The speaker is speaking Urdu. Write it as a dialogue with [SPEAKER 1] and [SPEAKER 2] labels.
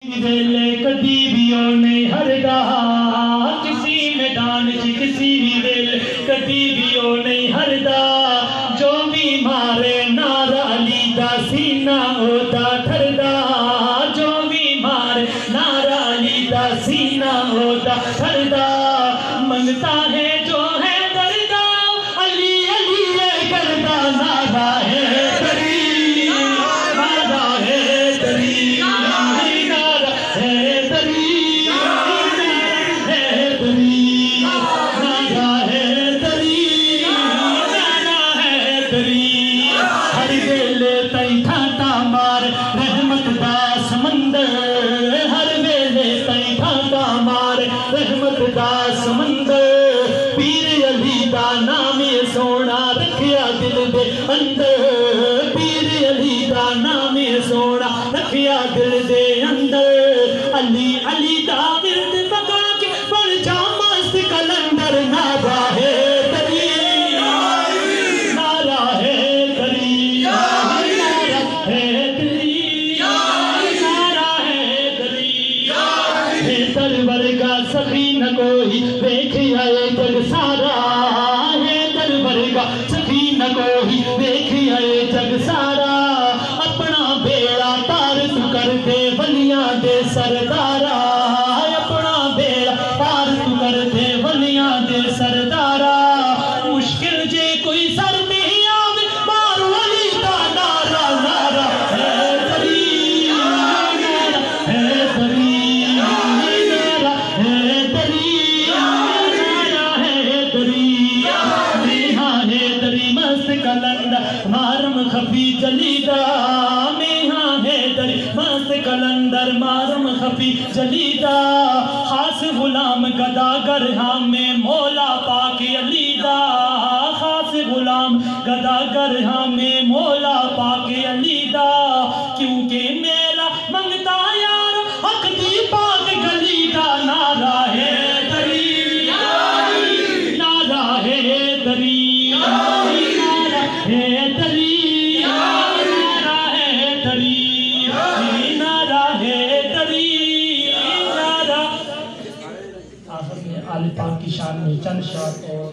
[SPEAKER 1] ویلے کدی بھی نہیں ہردا کسی میدان چ کسی بھی ویلے کدی بھی نہیں ہردا جو بھی مارے نعرہ علی دا سینہ ہوتا ٹھردا جو بھی مارے نعرہ علی دا سینہ ہوتا ٹھردا منگتا ہے جو ہے دردا علی علی یہ کردا نعرہ ہے تری نعرہ ہے تری ہر ویلے تئی ٹھاٹا مار رحمت دا سمندر ہر ویلے تئی ٹھاٹا مار رحمت دا سمندر پیر علی دا نام سونا رکھیا دل دے اندر پیر علی دا نام سونا رکھیا دل دے اندر علی علی دا ورد پکا کے پڑھ جا مست کلندر نعرہ ہے تری نعرہ ہے تری نعرہ ہے تری نعرہ ہے تری ہے تر ورگا سخی نہ کوئی دیکھیا اے جگ سارا ہے تر ورگا سخی نہ کوئی دیکھیا اے جگ سارا اپنا بیڑا پار تو کر دے ولیاں دے سردارا اپنا بیڑا پار تو کر دے ولیاں دے سردارا مشکل جے کوئی سر میں آوے مارو علی دا نعرہ نعرہ ہے تری نعرہ ہے تری نعرہ ہے تری نعرہ ہے تری میہاں ہے تری مست کلندر مارم خفی جلیدہ میہاں ہے تری مست کلندر مارم خفی جلیدہ خاص غلام گداگر ہاں میں مولا پاک علی دا خاص غلام گداگر ہاں میں مولا پاک علی دا کیونکہ میرا منگتا یار حق دی پاک گلی دا نعرہ ہے تری نعرہ ہے تری نعرہ ہے تری نعرہ ہے تری نعرہ ہے تری نعرہ آخر میں آل پاک کی شان میں چند شعر اور